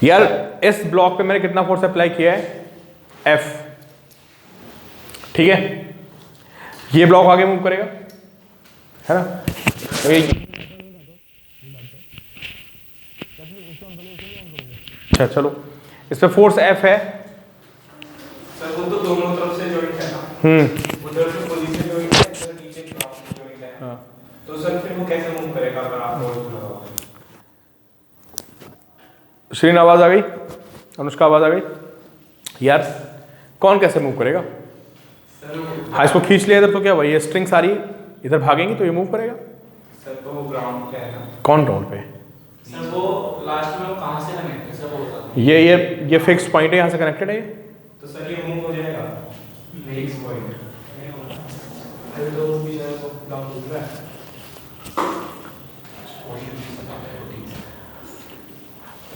यार इस ब्लॉक पे मैंने कितना फोर्स अप्लाई किया है, F, ठीक है। ये ब्लॉक आगे मूव करेगा, है ना। तो अच्छा चलो, इस पे फोर्स F है सर। वो तो दोनों तरफ से जॉइंट है ना। उधर से पोजीशन जॉइंट है, इधर नीचे ग्राउंड जॉइंट है। हाँ। तो सर फिर वो कैसे मूव करेगा अगर आप फोर्स लगाओगे? श्रीन आवाज आ गई, अनुष्का आवाज आ गई। यार कौन कैसे मूव करेगा? हाँ, इसको खींच लिया इधर तो क्या हुआ, ये स्ट्रिंग सारी इधर भागेंगी तो ये मूव करेगा। सर तो वो ग्राउंड पे है ना। कौन ग्राउंड पे? सर वो लास्ट में वो कहाँ से कनेक्ट है सर? वो बता दो। ये फिक्स्ड पॉइंट है, यहाँ से कनेक्टेड है ये। तो सर ये मूव हो जाएगा फिक्स पॉइंट। अरे तो भी सर वो डाउन हो रहा है।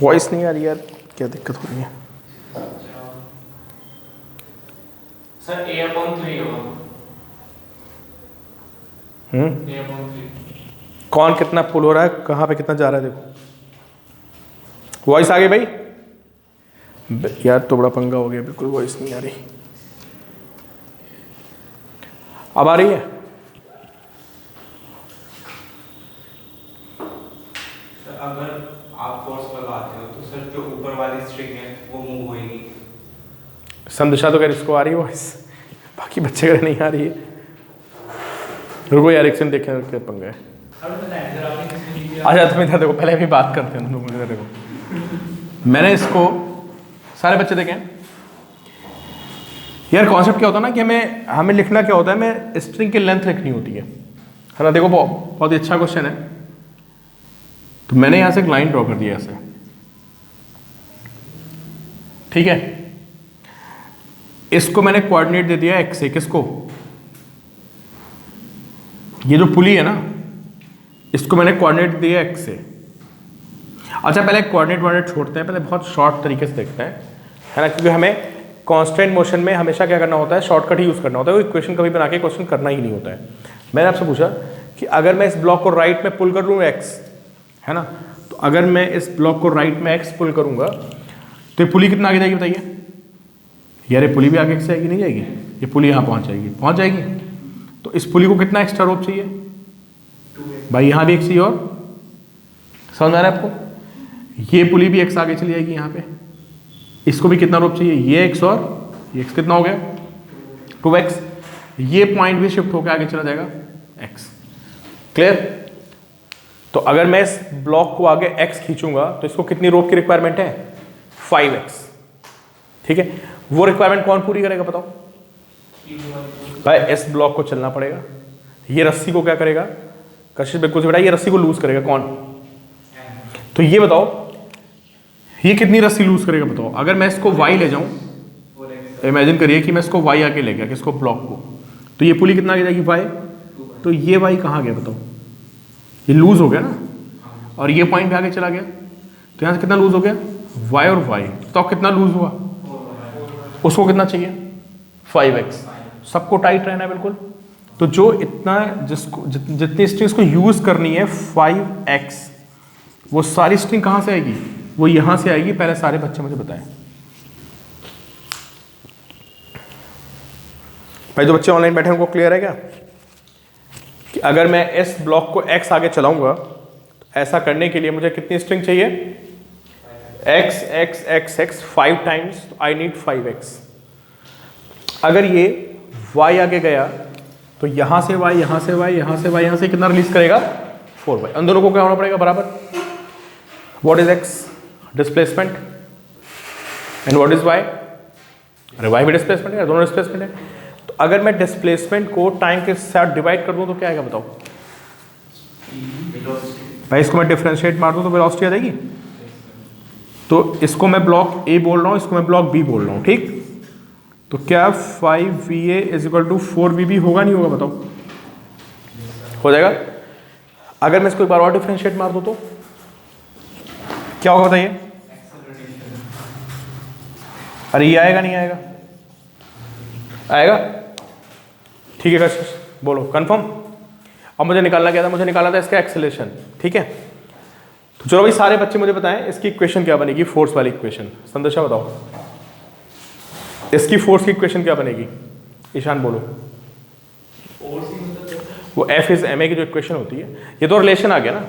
वॉइस नहीं आ रही यार, क्या दिक्कत हो रही है? सर A/3 होगा। A/3। कौन कितना पुल हो रहा है, कहाँ पे कितना जा रहा है, देखो। वॉइस आ गई भाई? यार तो बड़ा पंगा हो गया, बिल्कुल वॉइस नहीं आ रही। अब आ रही है? सर अगर आप फोर्स लगाते हो तो सर जो ऊपर वाली स्ट्रिंग है वो मूव होएगी। संदिशा तो कह इसको आ रही है वॉइस, बाकी बच्चे का नहीं आ रही है। रुको यार, एक सेकंड देखें क्या पंगा है। अच्छा तुम इधर देखो, पहले भी बात करते हैं, तुम इधर देखो। मैंने इसको, सारे बच्चे देखें यार, कॉन्सेप्ट क्या होता है ना कि हमें लिखना क्या होता है, हमें स्ट्रिंग की लेंथ लिखनी होती है ना। देखो बहुत ही अच्छा क्वेश्चन है। तो मैंने यहां से एक लाइन ड्रॉ कर दिया ऐसे, ठीक है। इसको मैंने कोऑर्डिनेट दे दिया x से, किसको? ये जो पुली है ना, इसको मैंने कोऑर्डिनेट दिया x से। अच्छा पहले कोऑर्डिनेट छोड़ते हैं, पहले बहुत शॉर्ट तरीके से देखते हैं, है ना, क्योंकि हमें कांस्टेंट मोशन में हमेशा क्या करना होता है, शॉर्टकट ही यूज करना होता है। कोई इक्वेशन कभी बना के क्वेश्चन करना ही नहीं होता है। मैंने आपसे पूछा कि अगर मैं इस ब्लॉक को राइट में पुल कर लूँ x, है ना, तो अगर मैं इस ब्लॉक को राइट में x पुल करूंगा तो ये पुली कितना आगे जाएगी बताइए? यार ये पुली भी आगे से आएगी, नहीं जाएगी? ये पुली यहाँ पहुँच जाएगी। तो इस पुली को कितना एक्स्ट्रा रोप चाहिए भाई? यहाँ भी एक चाहिए, और समझ आ रहा है आपको? ये पुली भी x आगे चली जाएगी यहाँ पे, इसको भी कितना रोप चाहिए? ये x और ये x कितना हो गया? 2x। ये पॉइंट भी शिफ्ट होकर आगे चला जाएगा x। क्लियर? तो अगर मैं इस ब्लॉक को आगे x खींचूंगा तो इसको कितनी रोप की रिक्वायरमेंट है? 5x, ठीक है। वो रिक्वायरमेंट कौन पूरी करेगा बताओ भाई? इस ब्लॉक को चलना पड़ेगा, ये रस्सी को क्या करेगा? कशिश बिल्कुल से बेटा, ये रस्सी को लूज करेगा कौन? तो ये बताओ ये कितनी रस्सी लूज करेगा बताओ? अगर मैं इसको y ले जाऊं, इमेजिन करिए कि मैं इसको y आगे ले गया, किसको? ब्लॉक को, तो ये पुली कितना आगे जाएगी? y। तो ये y कहाँ गया बताओ? ये लूज हो गया ना, और ये पॉइंट भी आगे चला गया, तो यहाँ से कितना लूज हो गया? y और y। तो कितना लूज हुआ? उसको कितना चाहिए? 5x। सबको टाइट रहना है बिल्कुल। तो जो इतना जिसको जितनी स्ट्रिंग को यूज करनी है 5x, वो सारी स्ट्रिंग कहां से आएगी? वो यहां से आएगी। पहले सारे बच्चे मुझे बताएं भाई, जो बच्चे ऑनलाइन बैठे हैं उनको क्लियर है क्या कि अगर मैं इस ब्लॉक को x आगे चलाऊंगा तो ऐसा करने के लिए मुझे कितनी स्ट्रिंग चाहिए? x x x x 5 times, तो आई नीड 5x। अगर ये y आगे गया तो यहां से y, यहां से y, यहां से y, यहां से कितना रिलीज करेगा? 4y। उन दोनों को क्या होना पड़ेगा? बराबर। What is x? Displacement. And what is y? अरे y भी डिस्प्लेसमेंट है, दोनों डिस्प्लेसमेंट है। तो अगर मैं डिस्प्लेसमेंट को टाइम के साथ डिवाइड कर दूं तो क्या आएगा बताओ भाई? इसको मैं डिफरेंशिएट मार दूं तो वेलोसिटी आ जाएगी। तो इसको मैं ब्लॉक A बोल रहा हूं, इसको मैं ब्लॉक B बोल रहा हूं, ठीक। तो क्या 5VA = 4VB होगा, नहीं होगा बताओ? हो जाएगा। अगर मैं इसको एक बार और डिफरेंशिएट मार दूं तो क्या होगा बताइए? अरे ये आएगा नहीं आएगा? आएगा, ठीक है कशिश बोलो कंफर्म। अब मुझे निकालना क्या था? मुझे निकालना था इसका एक्सेलरेशन, ठीक है। तो चलो भाई सारे बच्चे मुझे बताएं इसकी इक्वेशन क्या बनेगी, फोर्स वाली इक्वेशन। संदेशा बताओ इसकी फोर्स की इक्वेशन क्या बनेगी। ईशान बोलो। वो F इज ma की जो इक्वेशन होती है, ये तो रिलेशन आ गया ना,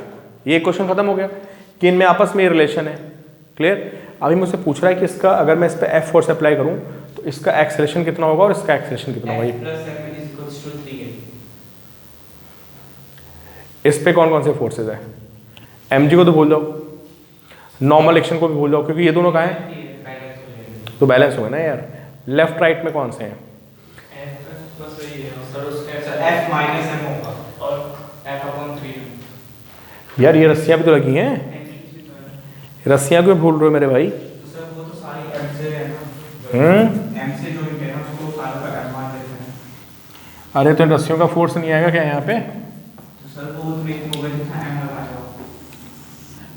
ये इक्वेशन खत्म हो गया कि इनमें आपस में रिलेशन है। क्लियर। अभी मुझसे पूछ रहा है कि इसका अगर मैं इस पर F फोर्स अप्लाई करूं तो इसका एक्सेलरेशन कितना होगा और इसका एक्सेलरेशन कितना होगा। इस पे कौन कौन से फोर्सेज है। mg को तो भूल जाओ, नॉर्मल एक्शन को भी भूल जाओ, क्योंकि ये दोनों कहाँ हैं तो बैलेंस हो गए ना यार। लेफ्ट राइट में कौन से हैं। F माइनस m होगा और F/3 यार ये रस्सियां भी तो लगी हैं, रस्सियां क्यों भूल रहे हो मेरे भाई। तो सर वो तो सारी m से है ना, m से जो है ना उसको सारा का m मान देते हैं। अरे तो इन रस्सियों का फोर्स नहीं आएगा क्या यहाँ पे। तो सर वो तो एक होगा जितना m लगाया हो।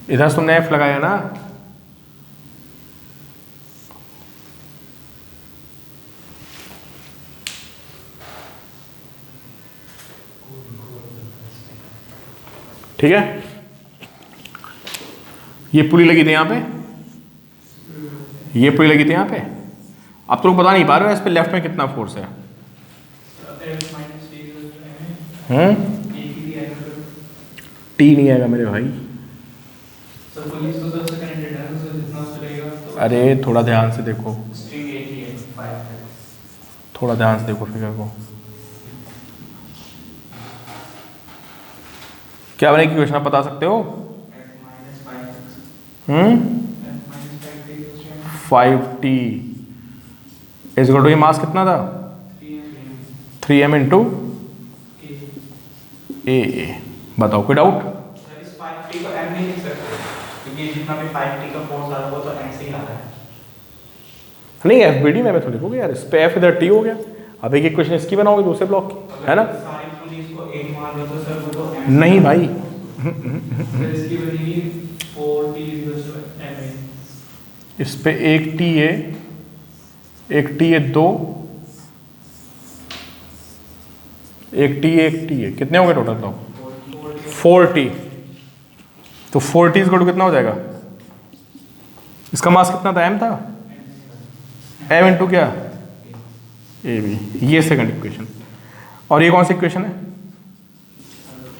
इधर से तुमने F लगाया ना, ठीक है। ये पुली लगी थी यहाँ पे, ये पुली लगी थी यहाँ पे। अब तो बता नहीं पा रहे हो इस पे लेफ्ट में कितना फोर्स है। टी नहीं आएगा मेरे भाई। अरे थोड़ा ध्यान से देखो, थोड़ा ध्यान से देखो फिगर को। क्या बनेगी क्वेश्चन आप बता सकते हो। 5t इज इक्वल टू, ये मास कितना था 3m इंटू ए। बताओ कोई डाउट। इस 5t को m नहीं लिख सकते क्योंकि जितना भी 5t का फोर्स आ रहा है वो तो m से ही आ रहा है। नहीं FBD में तो लिखोगे यार, इस पे F इधर T हो गया। अब एक इक्वेशन इसकी बनाओगे दूसरे ब्लॉक की, है ना। सारी पुलिस को एक मान लो तो सर वो तो m नहीं भाई, फिर इसकी बनेगी 4t ma। इस पे एक T है, एक T है 2, एक T है, एक T है, कितने हो गए टोटल तो 4t। तो 4t इस कितना हो जाएगा। इसका मास कितना था, m था, m इंटू क्या ए बी। ये सेकंड इक्वेशन। और ये कौन सी इक्वेशन है,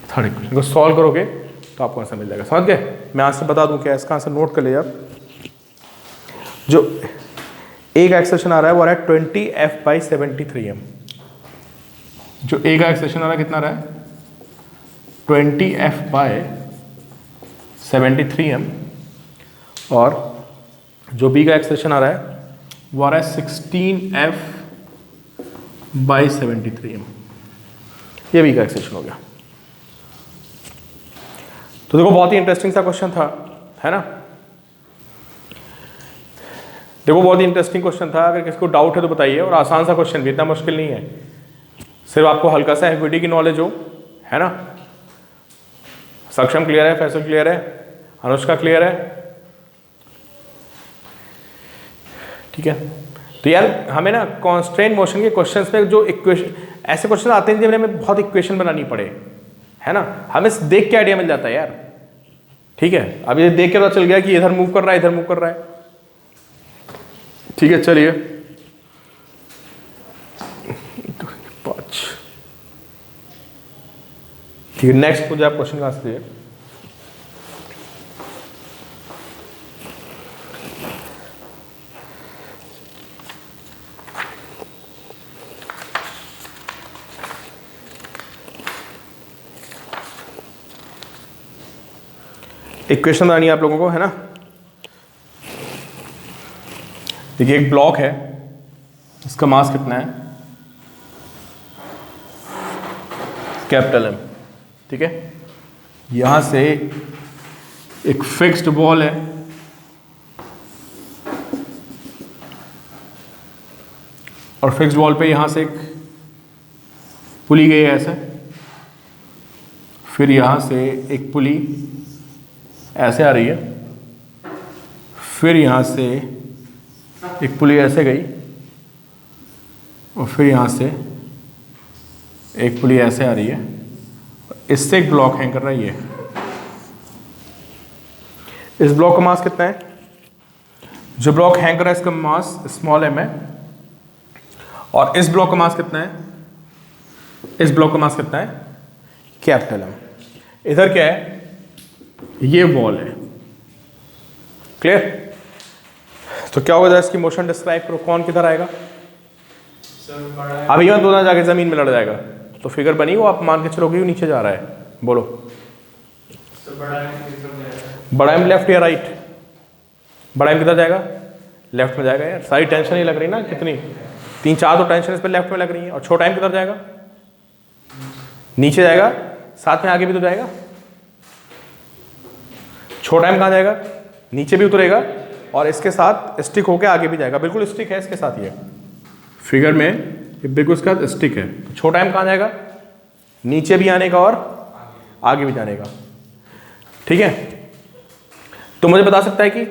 थर्ड इक्वेशन। को सॉल्व करोगे तो आपको आंसर मिल जाएगा। समझ गए। मैं आंसर बता दूं क्या, इसका आंसर नोट कर ले आप। जो एक एक्सेशन आ रहा है वो आ रहा है 20F/73m। जो ए का एक्सेशन आ रहा है कितना रहा है 20F/73m, और जो बी का एक्सेशन आ रहा है वो आ रहा है 16F/73m। ये बी का एक्सेशन हो गया। तो देखो बहुत ही इंटरेस्टिंग सा क्वेश्चन था, है ना। देखो बहुत ही इंटरेस्टिंग क्वेश्चन था। अगर किसी को डाउट है तो बताइए, और आसान सा क्वेश्चन भी, इतना मुश्किल नहीं है। सिर्फ आपको हल्का सा FBD की नॉलेज हो, है ना। सक्षम क्लियर है, फैसल क्लियर है, अनुष्का क्लियर है, ठीक है। तो यार हमें ना कॉन्स्ट्रेंट मोशन के क्वेश्चंस में जो इक्वेशन, ऐसे क्वेश्चन आते हैं जिनमें हमें बहुत इक्वेशन बनानी पड़े, है ना। हमें देख के आइडिया मिल जाता है यार, ठीक है। अब ये देख के पता चल गया कि इधर मूव कर रहा है, इधर मूव कर रहा है, ठीक है। चलिए 5, ठीक है। नेक्स्ट मुझे आप क्वेश्चन का आंसर दीजिए। इक्वेशन बनानी है आप लोगों को, है ना। देखिए एक ब्लॉक है, इसका मास कितना है कैपिटल M, ठीक है। यहां से एक फिक्स्ड बॉल है, और फिक्स्ड बॉल पे यहां से एक पुली गई है ऐसे, फिर यहां से एक पुली ऐसे आ रही है, फिर यहाँ से एक पुली ऐसे गई, और फिर यहाँ से एक पुली ऐसे आ रही है, इससे एक ब्लॉक हैंग कर रहा है ये, इस ब्लॉक का मास कितना है? जो ब्लॉक हैंग कर रहा है इसका मास स्मॉल m है, और इस ब्लॉक का मास कितना है? इस ब्लॉक का मास कितना है? Capital M। इधर क्या है? ये वॉल है। क्लियर? तो क्या होगा, इसकी मोशन डिस्क्राइब करो, कौन किधर आएगा? अब यहाँ दोनों जाके जमीन में लड़ जाएगा, तो फिगर बनी वो, आप मान के चलोगे वो नीचे जा रहा है। बोलो बड़ा एम लेफ्ट या राइट? बड़ा एम किधर जाएगा? लेफ्ट में जाएगा यार, सारी टेंशन ही लग रही ना, कितनी 3-4 तो टेंशन इस पर लेफ्ट में लग रही है। और छोटा एम किधर जाएगा? नीचे जाएगा, साथ में आगे भी तो जाएगा। छोटा एम कहाँ जाएगा? नीचे भी उतरेगा और इसके साथ स्टिक होके आगे भी जाएगा। बिल्कुल स्टिक है इसके साथ, ये फिगर में बिल्कुल इसके साथ स्टिक है। तो छोटा एम कहाँ जाएगा? नीचे भी आने का और आगे भी जाने का। ठीक है, तो मुझे बता सकता है कि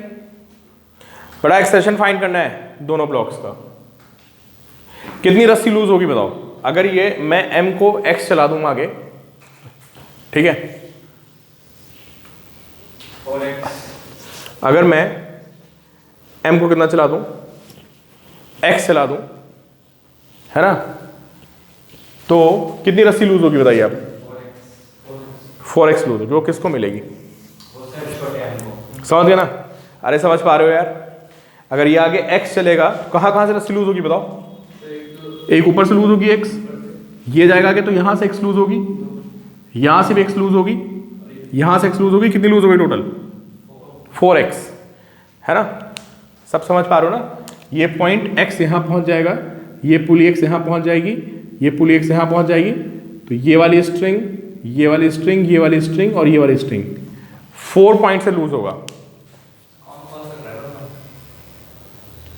बड़ा एक्सटेंशन फाइंड करना है दोनों ब्लॉक्स का, कितनी रस्सी लूज होगी बताओ? अगर ये मैं m को x चला दूंगा आगे, ठीक है, अगर मैं m को कितना चला दूं? x चला दूं, है ना, तो कितनी रस्सी लूज होगी बताइए आप? 4x लूज, जो किसको मिलेगी? समझ गए ना? अरे समझ पा रहे हो यार? अगर ये आगे x चलेगा तो कहाँ से रस्सी लूज होगी बताओ? एक ऊपर से लूज होगी x, ये जाएगा आगे तो यहां से x लूज होगी, यहां से भी x लूज होगी, यहां से x लूज होगी। कितनी लूज होगी टोटल? 4x, है ना? सब समझ पा रहे हो ना? ये पॉइंट x यहां पहुंच जाएगा, ये पुली x यहां पहुंच जाएगी, ये पुली x यहां पहुंच जाएगी, तो ये वाली स्ट्रिंग, ये वाली स्ट्रिंग, ये वाली स्ट्रिंग और ये वाली स्ट्रिंग 4 पॉइंट से लूज होगा।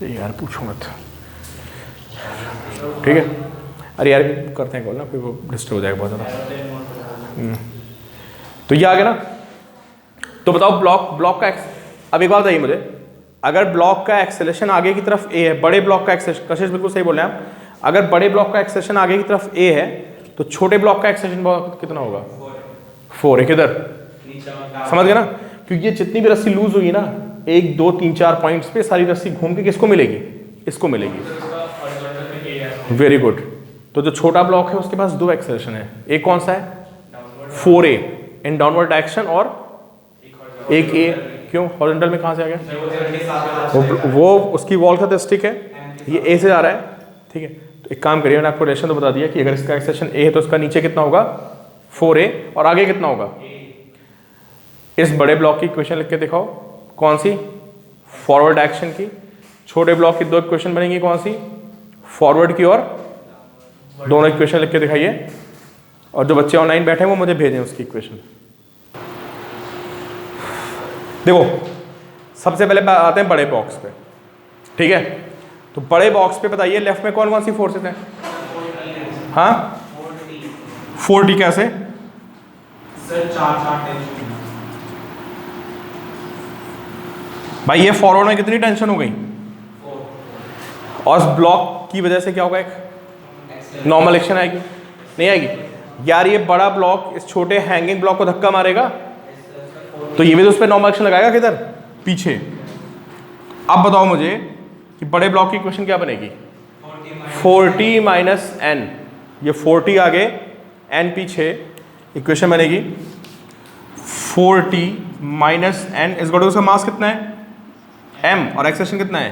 यार पूछो मत, ठीक है? अरे यार करते हैं कॉल ना, फिर वो डिस्टर्ब हो जाएगा बहुत ज़्यादा। तो ये आ गया ना? तो बताओ ब्लॉक का अब एक बात बताइए मुझे, अगर ब्लॉक का एक्सेलेरेशन आगे की तरफ a है, बड़े ब्लॉक का एक्सेलेरेशन, कशिश बिल्कुल सही बोल रहे हैं आप, अगर बड़े ब्लॉक का एक्सेलेरेशन आगे की तरफ a है तो छोटे ब्लॉक का एक्सेलेरेशन कितना होगा? 4 है। किधर? समझ गए ना? क्योंकि ये जितनी भी रस्सी लूज हुई ना 1 2 3 4 पॉइंट्स पे, सारी रस्सी घूम के किसको मिलेगी? इसको मिलेगी। Very good. तो जो छोटा ब्लॉक है उसके पास 2 एक्सेलरेशन है, एक कौन सा है? 4a इन डाउनवर्ड डायरेक्शन और एक a। क्यों? हॉरिजॉन्टल में कहाँ से आ गया? वो उसकी वॉल का स्टिक है, ये a से आ रहा है, ठीक है? तो एक काम करिए, मैंने आपको रिलेशन तो बता दिया कि अगर इसका एक्सेशन a है तो इसका नीचे कितना होगा? 4a, और आगे कितना होगा? इस बड़े ब्लॉक की इक्वेशन लिख के दिखाओ। कौन सी? फॉरवर्ड डायरेक्शन की। छोटे ब्लॉक की 2 इक्वेशन बनेंगी, कौन सी? फॉरवर्ड की और दोनों इक्वेशन लिख के दिखाइए, और जो बच्चे ऑनलाइन बैठे हैं वो मुझे भेजें उसकी इक्वेशन। देखो सबसे पहले आते हैं बड़े बॉक्स पे, ठीक है? तो बड़े बॉक्स पे बताइए लेफ्ट में कौन कौन सी फोर्सेस हैं? हाँ 4t कैसे? सर 4 भाई ये फॉरवर्ड में कितनी टेंशन हो गई? और उस ब्लॉक की वजह से क्या होगा? एक नॉर्मल एक्शन आएगी, नहीं आएगी? यार ये बड़ा ब्लॉक इस छोटे हैंगिंग ब्लॉक को धक्का मारेगा तो ये भी तो उस पर नॉर्मल एक्शन लगाएगा। किधर? पीछे। अब बताओ मुझे कि बड़े ब्लॉक की इक्वेशन क्या बनेगी? 4t माइनस n, ये 4t आगे n पीछे, इक्वेशन बनेगी 4t माइनस n इस गोटो का मास कितना है? m, और एक्सेलेरेशन कितना है?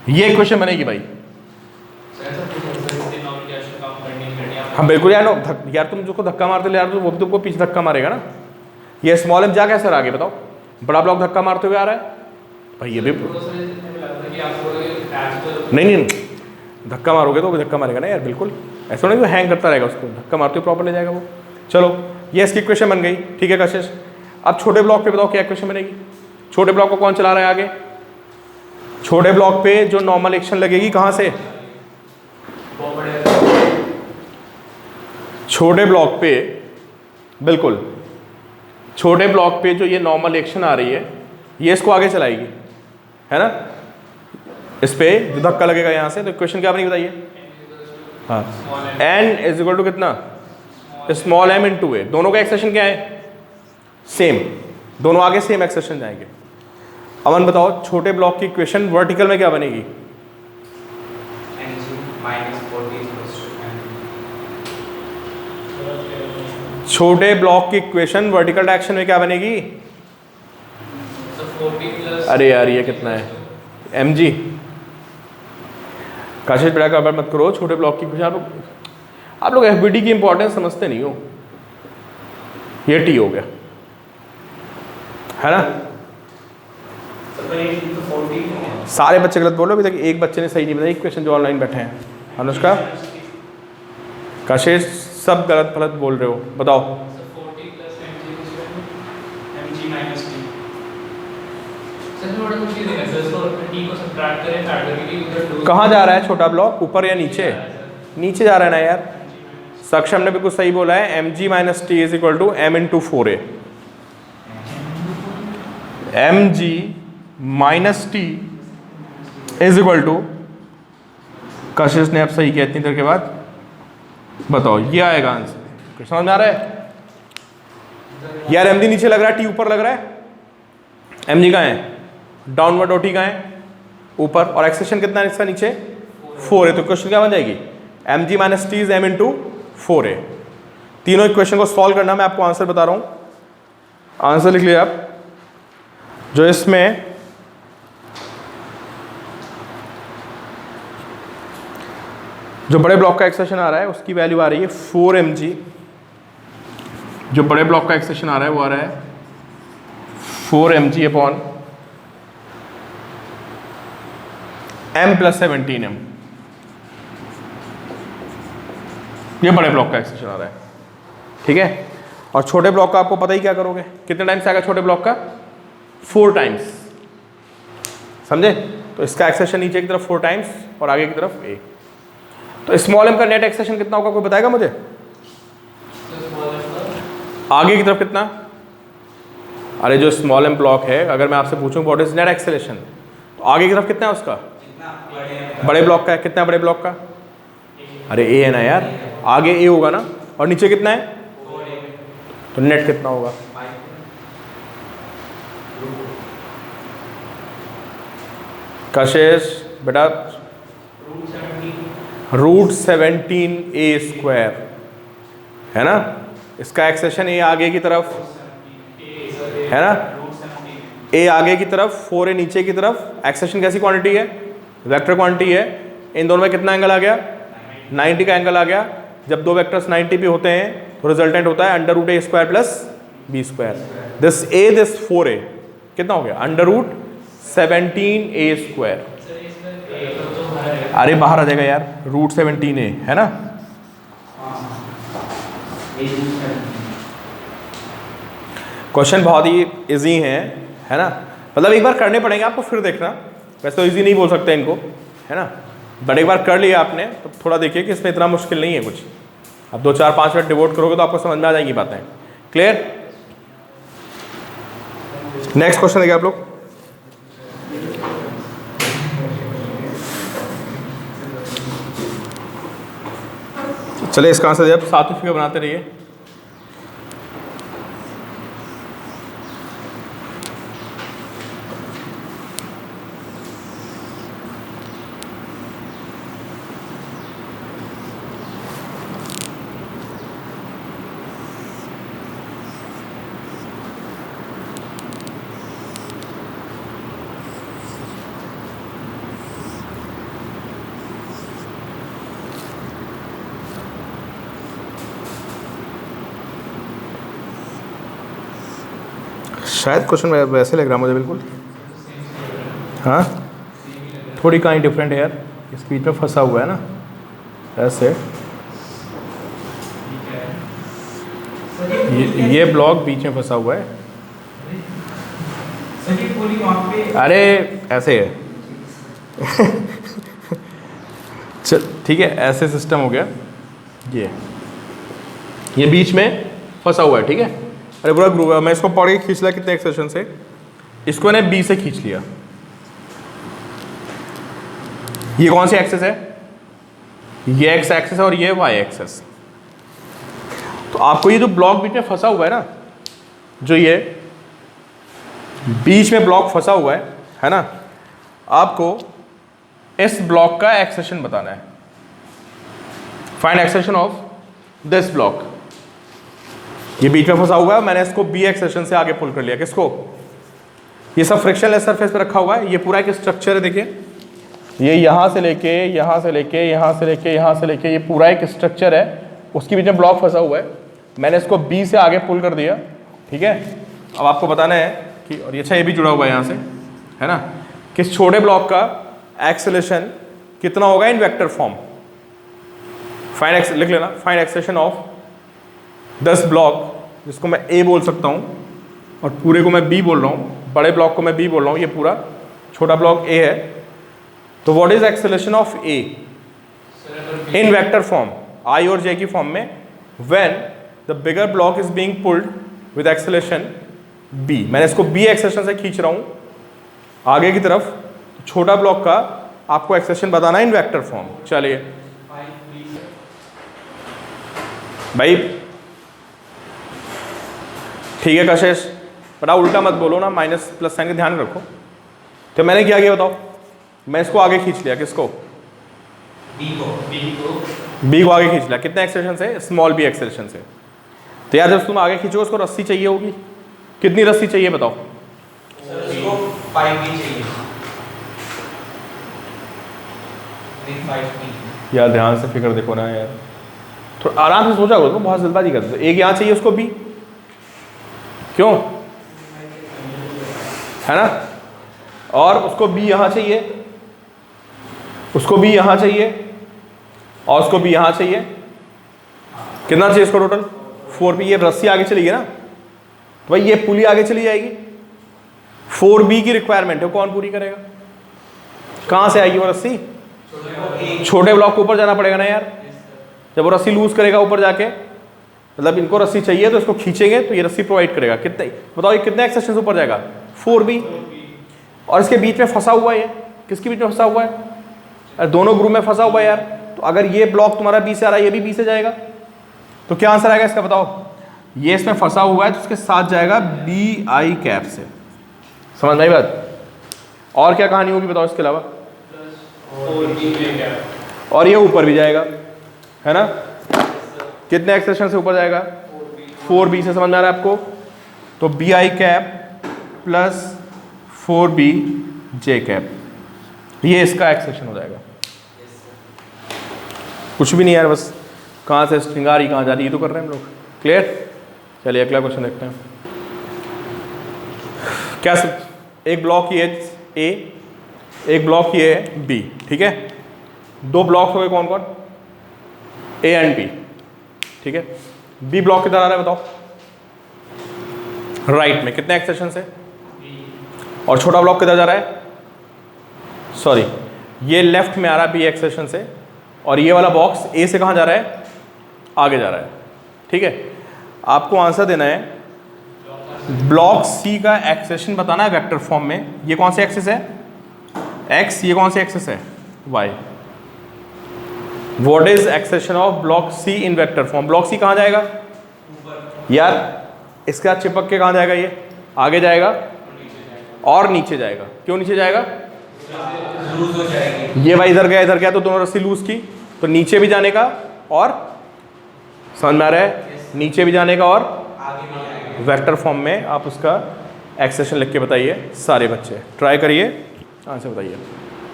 ये इक्वेशन बनेगी भाई। हम बिल्कुल यार यार तुम जो धक्का मारते ले यार तो वो भी तुमको पीछे धक्का मारेगा ना। ये स्मॉल एम जा कैसे आगे बताओ? बड़ा ब्लॉक धक्का मारते हुए आ रहा है भाई, ये भी नहीं धक्का मारोगे तो भी धक्का मारेगा ना यार, बिल्कुल ऐसा नहीं हैंग करता रहेगा, उसको धक्का मारते हुए प्रॉपर ले जाएगा वो। चलो ये इसकी इक्वेशन बन गई, ठीक है कशिश? अब छोटे ब्लॉक पे बताओ क्या इक्वेशन बनेगी? छोटे ब्लॉक को कौन चला रहा है आगे? छोटे ब्लॉक पे जो नॉर्मल एक्शन लगेगी कहां से? छोटे ब्लॉक पे, बिल्कुल छोटे ब्लॉक पे जो ये नॉर्मल एक्शन आ रही है ये इसको आगे चलाएगी, है ना? इस पे जो धक्का लगेगा यहां से, तो इक्वेशन क्या बनेगी बताइए? हाँ n इज इक्वल टू कितना? Small m into a। दोनों का एक्सप्रेशन क्या है? सेम। दोनों आगे सेम एक्सेशन जाएंगे। अमन बताओ छोटे ब्लॉक की इक्वेशन वर्टिकल में क्या बनेगी? छोटे ब्लॉक की इक्वेशन वर्टिकल डायरेक्शन में क्या बनेगी? अरे यार ये कितना है mg? काशिश बेटा का मत करो, छोटे ब्लॉक की इक्वेशन आप लोग FBD की इंपॉर्टेंस समझते नहीं हो। ये t हो गया है ना? सारे बच्चे गलत बोल रहे हो, अभी तक एक बच्चे ने सही नहीं बताया इक्वेशन जो ऑनलाइन बैठे हैं। अनुष्का काशिश सब गलत गलत बोल रहे हो, बताओ। कहाँ जा रहा है छोटा ब्लॉक, ऊपर या नीचे? नीचे जा रहा है ना यार। सक्षम ने बिल्कुल सही बोला है, mg minus T is equal to m into 4a। mg minus T is equal to, Kashish ने अब सही किया इतनी देर के बाद, बताओ ये आएगा आंसर। समझ में आ रहा है यार? mg नीचे लग रहा है, t ऊपर लग रहा है। mg कहाँ है? डाउनवर्ड, और t कहाँ है? ऊपर। और एक्सेशन कितना है इसका नीचे? 4 है। तो क्वेश्चन क्या बन जाएगी? mg minus T is m into 4a। तीनों इक्वेशन को सॉल्व करना, मैं आपको आंसर बता रहा हूं। आंसर लिख लिया आप, जो इसमें जो बड़े ब्लॉक का एक्सेशन आ रहा है उसकी वैल्यू आ रही है 4mg। जो बड़े ब्लॉक का एक्सेशन आ रहा है वो आ रहा है 4mg upon m plus 17m। ये बड़े ब्लॉक का एक्सेशन आ रहा है, ठीक है। और छोटे ब्लॉक का आपको पता ही क्या करोगे, कितने टाइम्स आएगा छोटे ब्लॉक का? 4 टाइम्स, समझे? तो इसका एक्सेशन नीचे की तरफ 4 टाइम्स और आगे की तरफ a। तो स्मॉल m का नेट एक्सेशन कितना होगा, कोई बताएगा मुझे? आगे की तरफ कितना? अरे जो स्मॉल m ब्लॉक है, अगर मैं आपसे पूछूं व्हाट इज नेट एक्सेलेरेशन, तो आगे की तरफ कितना है उसका? बड़े ब्लॉक का है। कितना है बड़े ब्लॉक का? अरे a है ना यार, आगे a होगा ना, और नीचे कितना है? तो नेट कितना होगा? कशिश बेटा √17a² है ना। इसका एक्सेशन a आगे की तरफ है ना, a आगे की तरफ, 4a नीचे की तरफ। एक्सेशन कैसी क्वांटिटी है? वेक्टर क्वांटिटी है। इन दोनों में कितना एंगल आ गया? 90 का एंगल आ गया। जब दो वेक्टर्स 90 पे होते हैं तो रिजल्टेंट होता है √a² plus b²। This a this 4a कितना हो गया? √17a²। अरे बाहर आ जाएगा यार, √17a है ना। क्वेश्चन बहुत ही इजी है ना। मतलब एक बार करने पड़ेंगे आपको, फिर देखना। वैसे तो इजी नहीं बोल सकते इनको, है ना, बट एक बार कर लिया आपने तो थोड़ा देखिए कि इसमें इतना मुश्किल नहीं है कुछ। अब 2 4 5 मिनट डिवोट करोगे तो आपको समझ में आ जाएंगी बातें। क्लियर? नेक्स्ट क्वेश्चन देखिए आप लोग। चलिए इसका आंसर जब सातवीं फिगर बनाते रहिए। शायद क्वेश्चन वैसे लग रहा मुझे बिल्कुल, हाँ थोड़ी कहीं डिफरेंट है यार, इस बीच में फंसा हुआ है ना ऐसे। ये ब्लॉक बीच में फंसा हुआ है। अरे ऐसे है चल ठीक है, ऐसे सिस्टम हो गया। ये बीच में फंसा हुआ है, ठीक है। अरे पूरा ग्रुप है, मैं इसको पढ़ के खींच लिया कितने एक्सेशन से, इसको मैंने बी से खींच लिया। ये कौन सी एक्सेस है? ये एक्स एक्सेस है और ये वाई एक्सेस। तो आपको ये जो ब्लॉक बीच में फंसा हुआ है ना, जो ये बीच में ब्लॉक फंसा हुआ है ना, आपको इस ब्लॉक का एक्सेशन बताना है। Find acceleration of this block. ये बीच में फंसा हुआ है, मैंने इसको बी एक्सेशन से आगे पुल कर लिया। किसको? ये सब फ्रिक्शनलेस सरफेस पे रखा हुआ है। ये पूरा एक स्ट्रक्चर है, देखिए ये यहाँ से लेके यहाँ से लेके यहाँ से लेके यहाँ से लेके ये पूरा एक स्ट्रक्चर है, उसके बीच में ब्लॉक फंसा हुआ है। मैंने इसको बी से आगे पुल कर दिया, ठीक है। अब आपको बताना है कि, और अच्छा ये भी जुड़ा हुआ है यहाँ से, है ना, कि इस छोटे ब्लॉक का एक्सेलेरेशन कितना होगा इन वेक्टर फॉर्म। फाइंड, लिख लेना, फाइंड एक्सेलेरेशन ऑफ 10 ब्लॉक, जिसको मैं ए बोल सकता हूँ और पूरे को मैं बी बोल रहा हूँ, बड़े ब्लॉक को मैं बी बोल रहा हूँ, ये पूरा छोटा ब्लॉक ए है। तो what is acceleration of A in vector form, I और जे की फॉर्म में, when the bigger block is being pulled with acceleration B. मैंने इसको बी एक्सेलेरेशन से खींच रहा हूँ आगे की तरफ, छोटा ब्लॉक का आपको एक्सेलेरेशन बताना है इन वेक्टर फॉर्म। चलिए भाई, ठीक है कशिश, बड़ा उल्टा मत बोलो ना, माइनस प्लस साइन का ध्यान रखो। तो मैंने क्या किया बताओ, मैं इसको आगे खींच लिया। किसको? बी को आगे खींच लिया। कितने एक्सेलेरेशन से? स्मॉल बी एक्सेलेरेशन से। तो यार जब तुम आगे खींचो उसको रस्सी चाहिए होगी, कितनी रस्सी चाहिए बताओ? इसको 5b चाहिए। यार ध्यान से फिक्र देखो ना यार, थोड़ा आराम से सोचा करो, तो बहुत जल्दबाजी करते हो। एक यहाँ चाहिए उसको बी, क्यों, है ना, और उसको बी यहाँ चाहिए, उसको बी यहाँ चाहिए, और उसको बी यहाँ चाहिए। कितना चाहिए इसको टोटल? 4b। ये रस्सी आगे चली गई ना, तो भाई ये पुली आगे चली जाएगी। 4b की रिक्वायरमेंट है, कौन पूरी करेगा? कहाँ से आएगी वो रस्सी? छोटे ब्लॉक को ऊपर जाना पड़ेगा ना यार। जब वो रस्सी लूज करेगा ऊपर जाके, मतलब इनको रस्सी चाहिए तो इसको खींचेंगे तो ये रस्सी प्रोवाइड करेगा। कितने बताओ, ये कितने एक्सेशन ऊपर जाएगा? 4b। और इसके बीच में फंसा हुआ है, ये किसके बीच में फंसा हुआ है? अरे दोनों ग्रुप में फंसा हुआ है यार। तो अगर ये ब्लॉक तुम्हारा बी से आ रहा है, ये भी बी से जाएगा, तो क्या आंसर आएगा इसका बताओ? ये इसमें फंसा हुआ है तो उसके साथ जाएगा बी आई कैप से। समझ में आई बात? और क्या कहानी होगी बताओ इसके अलावा? और ये ऊपर भी जाएगा, है ना, कितने एक्सेशन से ऊपर जाएगा? 4b से। समझ में आ रहा है आपको? तो B I cap plus 4b J cap, ये इसका एक्सेशन हो जाएगा। कुछ भी नहीं यार, बस कहाँ से स्ट्रिंग आ रही कहाँ जा रही ये तो कर रहे हैं हम लोग। क्लियर? चलिए अगला क्वेश्चन देखते हैं। क्या एक ब्लॉक ये ए, एक ब्लॉक ये है बी, ठीक है। दो ब्लॉक हो गए, कौन कौन? ए एंड बी, ठीक है। बी ब्लॉक किधर आ रहा है बताओ? राइट में। कितने एक्सेशन से? और छोटा ब्लॉक किधर जा रहा है? सॉरी, ये लेफ्ट में आ रहा है बी एक्सेशन से, और ये वाला बॉक्स ए से कहाँ जा रहा है? आगे जा रहा है, ठीक है। आपको आंसर देना है, ब्लॉक सी का एक्सेशन बताना है वेक्टर फॉर्म में। ये कौन सी एक्सिस है? एक्स। ये कौन सी एक्सिस है? Y. What is acceleration of block C in vector form? Block C कहाँ जाएगा यार? इसका चिपक के कहाँ जाएगा? ये आगे जाएगा और नीचे जाएगा। क्यों नीचे जाएगा? लूज हो जाएगी। ये भाई इधर गया तो दोनों रस्सी लूज की, तो नीचे भी जाने का, और समझ में आ रहा है, नीचे भी जाने का और आगे भी जाएगी। वेक्टर फॉर्म में आप उसका एक्सेशन लिख के बताइए। सारे बच्चे ट्राई करिए, आंसर बताइए।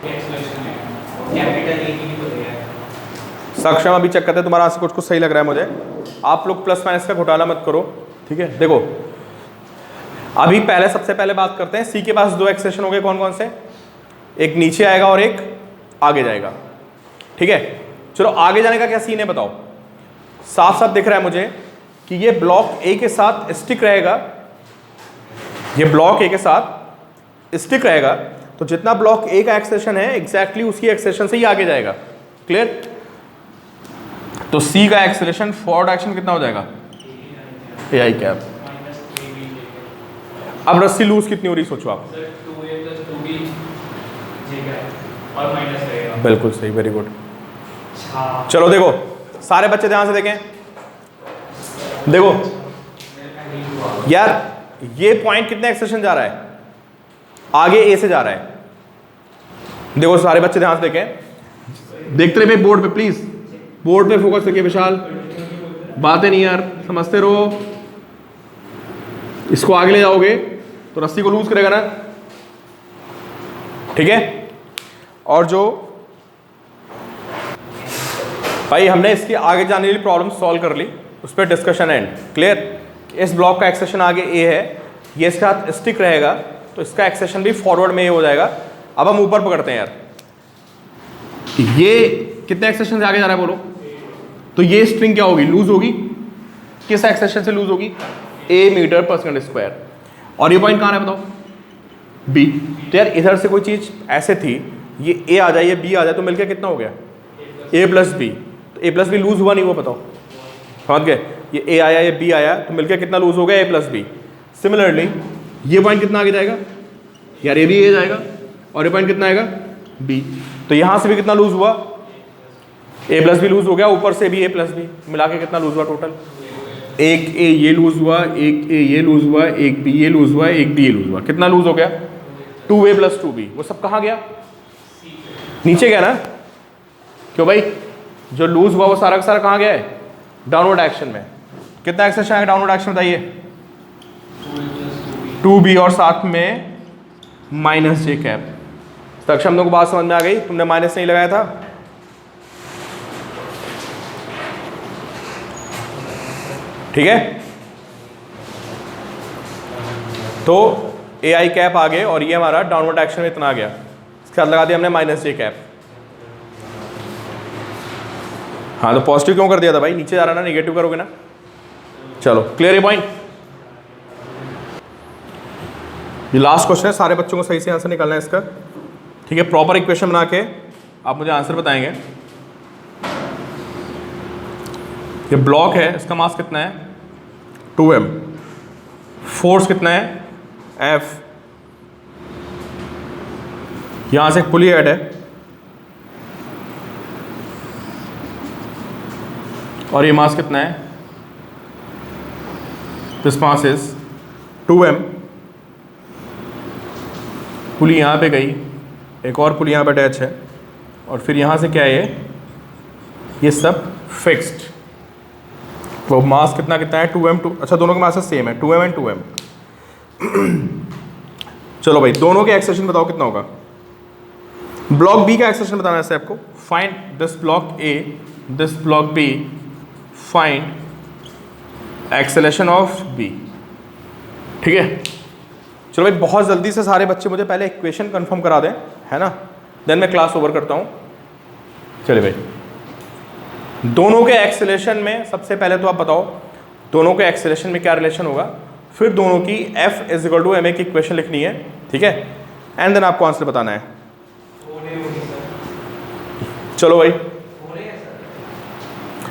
कैपिटल ए की भी तो है। सक्षम अभी चेक करते हैं, तुम्हारा आंसर कुछ सही लग रहा है मुझे। आप लोग प्लस माइनस का घोटाला मत करो, ठीक है। देखो अभी पहले, सबसे पहले बात करते हैं, सी के पास दो एक्सेशन हो गए, कौन कौन से? एक नीचे आएगा और एक आगे जाएगा, ठीक है। चलो आगे जाने का क्या सीन है बताओ? साफ साफ दिख रहा है मुझे कि ये ब्लॉक ए के साथ स्टिक रहेगा, ये ब्लॉक ए के साथ स्टिक रहेगा, तो जितना ब्लॉक ए का एक्सेशन है एग्जैक्टली उसी एक्सेशन से ही आगे जाएगा। क्लियर? तो सी का एक्सेलेरेशन फॉरवर्ड एक्शन कितना हो जाएगा? ए आई कैप। अब रस्सी लूज कितनी हो रही सोचो आप? और माइनस रहेगा। बिल्कुल सही, वेरी गुड। चलो देखो सारे बच्चे ध्यान से देखें, देखो यार ये पॉइंट कितने एक्सेशन जा रहा है? आगे ए से जा रहा है। देखो सारे बच्चे ध्यान से देखें, देखते रहे बोर्ड पे प्लीज, बोर्ड पे फोकस रखिए विशाल, बातें नहीं यार, समझते रहो। इसको आगे ले जाओगे तो रस्सी को लूज करेगा ना, ठीक है। और जो भाई हमने इसकी आगे जाने वाली प्रॉब्लम सॉल्व कर ली, उस पर डिस्कशन एंड क्लियर। इस ब्लॉक का एक्सेशन आगे ए है, ये इसके साथ स्टिक रहेगा तो इसका एक्सेशन भी फॉरवर्ड में ए हो जाएगा। अब हम ऊपर पकड़ते हैं यार, ये कितने एक्सेशन से आगे जा रहा है बोलो, तो ये स्ट्रिंग क्या होगी, लूज होगी। किस एक्सेशन से लूज होगी, ए मीटर पर सेकंड स्क्वायर। और ये पॉइंट कहाँ है बताओ, बी। तो यार इधर से कोई चीज ऐसे थी, ये ए आ जाए ये बी आ जाए तो मिलकर कितना हो गया, ए प्लस बी। तो ए प्लस बी लूज हुआ नहीं हुआ बताओ, समझ गए। ये ए आया ये बी आया तो मिलकर कितना लूज हो गया, ए प्लस बी। सिमिलरली ये पॉइंट कितना आगे जाएगा यार, ये भी ए जाएगा, और ये पॉइंट कितना आएगा, बी। तो यहां से भी कितना लूज हुआ, ए प्लस बी लूज हो गया, ऊपर से भी ए प्लस बी, मिला के कितना लूज हुआ टोटल, एक ए ये लूज हुआ, एक ए ये लूज हुआ, एक बी ये लूज हुआ, एक डी ये लूज हुआ। कितना लूज हो गया, 2a प्लस 2b। वो सब कहाँ गया, नीचे गया ना, क्यों भाई, जो लूज हुआ वो सारा का सारा कहाँ गया है, डाउनवर्ड एक्शन में। कितना एक्सेशन आएगा डाउनवर्ड एक्शन बताइए, 2b और साथ में माइनस जे कैप। सक्षम लोगों को बात समझ में आ गई, तुमने माइनस नहीं लगाया था, ठीक है। तो ए आई कैप आ गए और ये हमारा डाउनवर्ड एक्शन में इतना आ गया, इसके साथ लगा दिया हमने माइनस जे कैप। हाँ तो पॉजिटिव क्यों कर दिया था भाई, नीचे जा रहा ना, निगेटिव करोगे ना। चलो क्लियर है पॉइंट। ये लास्ट क्वेश्चन है, सारे बच्चों को सही से आंसर निकालना है इसका, ठीक है। प्रॉपर इक्वेशन बना के आप मुझे आंसर बताएंगे। ये ब्लॉक है, इसका मास कितना है 2m, फोर्स कितना है F, यहां से एक पुली हेड है और ये मास कितना है, दिस मास इज 2m। पुली यहां पे गई, एक और पुली यहां पे अटैच है, और फिर यहां से क्या है ये सब फिक्स्ड। वो मास कितना कितना है 2m 2, अच्छा दोनों के मास सेम है 2m एंड 2m। चलो भाई दोनों के एक्सेशन बताओ कितना होगा। ब्लॉक बी का एक्सेशन बताना है आपको, find this block A, this block B, find acceleration of B, ठीक है। चलो भाई बहुत जल्दी से सारे बच्चे मुझे पहले इक्वेशन कंफर्म करा दें, है ना, देन मैं क्लास ओवर करता हूँ। चलिए भाई दोनों के एक्सेलेरेशन में सबसे पहले तो आप बताओ दोनों के एक्सेलेरेशन में क्या रिलेशन होगा, फिर दोनों की F is equal to ma की इक्वेशन लिखनी है, ठीक है, एंड देन आपको आंसर बताना है। चलो भाई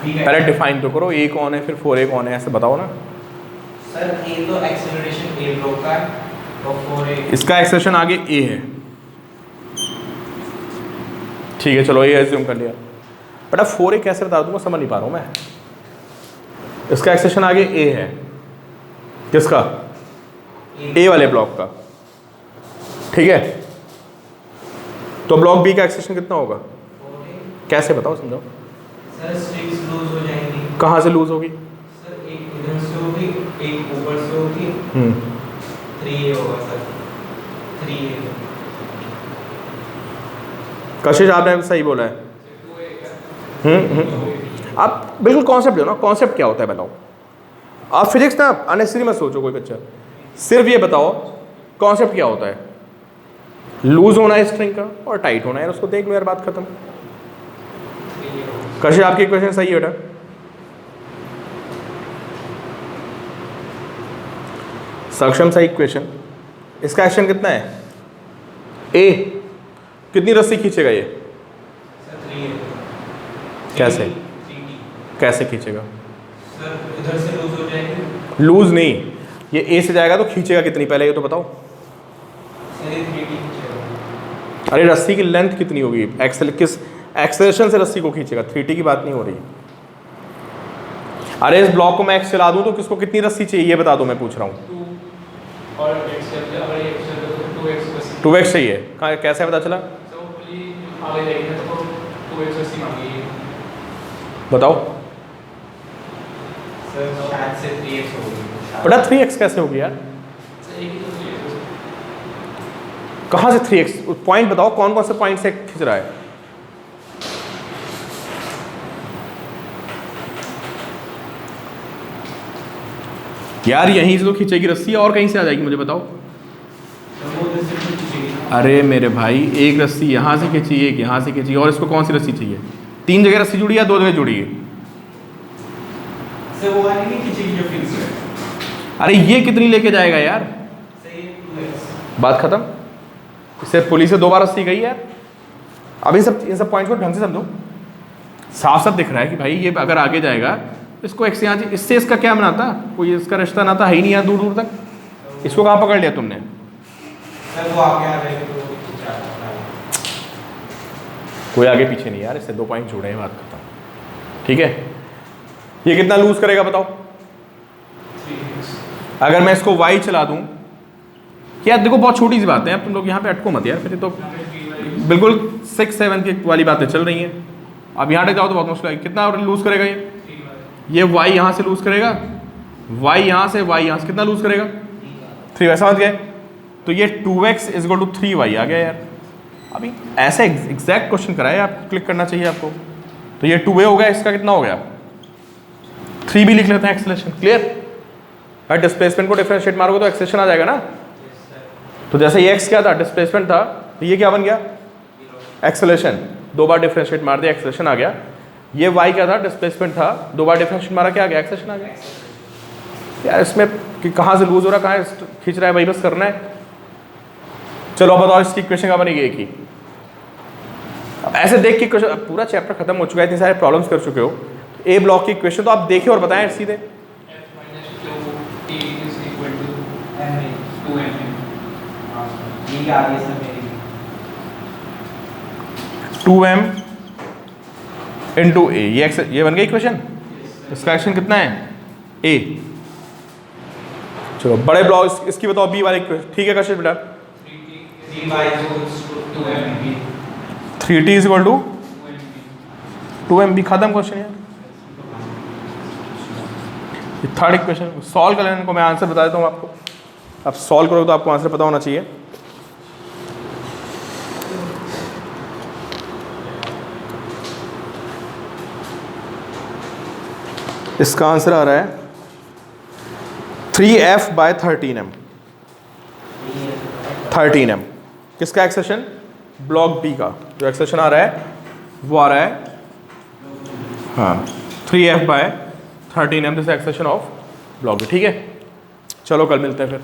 पहले डिफाइन तो करो, ए कौन है फिर 4a कौन है, ऐसे बताओ ना सर। ए तो एक्सेलरेशन ए ब्लॉक का और 4a इसका एक्सेलेरेशन आगे ए है, ठीक है। चलो ये एज्यूम कर लिया, बेटा 4a कैसे बता दूंगा समझ नहीं पा रहा हूँ मैं। इसका एक्सेलेरेशन आगे ए है, किसका, ए वाले ब्लॉक का, ठीक है। तो ब्लॉक बी का एक्सेलेरेशन कितना होगा, कैसे बताओ समझाओ। सर स्ट्रिंग्स लूज हो जाएंगी। कहाँ से लूज होगी, सर एक इधर से होगी, एक ऊपर से होगी, 3a होगा सर, 3a। कशिश आपने सही बोला है। आप बिल्कुल कॉन्सेप्ट दो ना, कॉन्सेप्ट क्या होता है बताओ। आप फिजिक्स ना अननेसेसरी मत सोचो कोई बच्चा, सिर्फ ये बताओ कॉन्सेप्ट क्या होता है। लूज होना है स्ट्रिंग का और टाइट होना है, उसको देख लो यार, बात खत्म। कशिश आपकी इक्वेशन सही है बेटा। सक्षम सही इक्वेशन। इसका एक्शन कितना है, ए। कितनी रस्सी खींचेगा ये, सर 3a। कैसे 3t। कैसे खींचेगा, सर इधर से लूज हो जाएगी। लूज नहीं, ये ए से जाएगा तो खींचेगा कितनी पहले ये तो बताओ। सर ये 3t खींचेगा। अरे रस्सी की लेंथ कितनी होगी, किस एक्सेलरेशन से रस्सी को खींचेगा, 3t की बात नहीं हो रही। अरे इस ब्लॉक को मैं एक्स चला दूं तो किसको कितनी रस्सी चाहिए ये बता दो, मैं पूछ रहा हूँ। 2 और x चल अगर x चल तो 2x 2x चाहिए, कहाँ कैसे पता चला? सर वो पुली आगे जाएगी ना तो 2x रस्सी मांगी। बताओ सर शायद से 3x होगी। बेटा 3x कैसे होगी यार? सर एक ही तो 3x है। कहाँ से 3x? पॉइंट बताओ कौन कौन से पॉइंट से खींच रहा है? यार यहीं से तो खींचेगी रस्सी, और कहीं से आ जाएगी मुझे बताओ? सर वो रस्सी तो खींचेगी ना। अरे मेरे भाई, एक रस्सी यहाँ से खींची, एक यहाँ से खींची, और इसको कौन सी रस्सी चाहिए? 3 जगह रस्सी जुड़ी है, 2 जगह जुड़ी है? सर वो वाली नहीं खींचेगी जो फिक्स है। अरे ये कितनी लेके जाएगा यार? सर ये 2x। बात खत्म। इससे पुलिस से 2 बार रस्सी गई यार। अब इन सब पॉइंट को ढंग से समझो। साफ साफ दिख रहा है कि भाई ये अगर आगे जाएगा, इसको x यहाँ, इससे इसका क्या बनाता? कोई इसका रिश्ता नाता है ही नहीं यहाँ दूर दूर तक। इसको कहाँ पकड़ लिया तुमने? सर वो आगे आ जाएगी तो वो खींचा है। कोई आगे पीछे नहीं यार, इससे 2 पॉइंट जुड़े हैं, बात खत्म। ठीक है, ये कितना लूज करेगा बताओ? 3x। अगर मैं इसको y चला दूं, यार देखो बहुत छोटी सी बात है, अब तुम लोग यहाँ पे अटको मत यार, फिर ये तो बिल्कुल 6-7 की वाली बातें चल रही हैं। अब यहाँ तक जाओ तो बहुत मुश्किल है। कितना लूज करेगा ये y यहाँ से लूज करेगा, y यहाँ से कितना लूज करेगा? 3y। समझ गए? तो ये 2x = 3y आ गया यार। अभी ऐसे एग्जैक्ट क्वेश्चन कराए, आप क्लिक करना चाहिए आपको। तो ये 2a हो गया, इसका कितना हो गया? 3 भी लिख लेते हैं, एक्सेलरेशन। क्लियर? और डिस्प्लेसमेंट को डिफरेंशिएट मारोगे तो एक्सेलरेशन आ जाएगा ना। तो जैसे ये x क्या था, डिस्प्लेसमेंट था, तो ये क्या बन गया? एक्सेलरेशन। 2 बार डिफरेंशिएट मार दिया, एक्सेलरेशन आ गया। ये y क्या था, डिस्प्लेसमेंट था, 2 बार डिफरेंशिएट मारा, क्या आ गया? एक्सेलरेशन आ गया। यार इसमें कि कहाँ से लूज हो रहा, कहाँ खींच रहा है, वही बस करना है। चलो बताओ इसकी इक्वेशन क्या बनेगी एक ही? अब ऐसे देख के क्वेश्चन, पूरा चैप्टर खत्म हो चुका है, इतने सारे प्रॉब्लम्स कर चुके हो, तो ए ब्लॉक की इक्वेशन तो आप देखिए और बताएं सीधे। ये आ गई सर मेरी। 2m इंटू ए, ये बन गई इक्वेशन। इसका एक्शन कितना है? a। चलो बड़े ब्लॉक इसकी बताओ, बी वाली इक्वेशन। ठीक है कशिश बेटा। 3t = 2m। भी खत्म क्वेश्चन यार। थर्ड इक्वेशन सॉल्व कर लेने को मैं आंसर बता देता हूँ आपको। अब सॉल्व करोगे तो आपको आंसर पता होना चाहिए। इसका आंसर आ रहा है 3f/13m। 13m किसका एक्सेशन? ब्लॉक बी का जो एक्सेशन आ रहा है वो आ रहा है, हाँ, 3f/13m this acceleration of block B. ठीक है, चलो कल मिलते हैं फिर।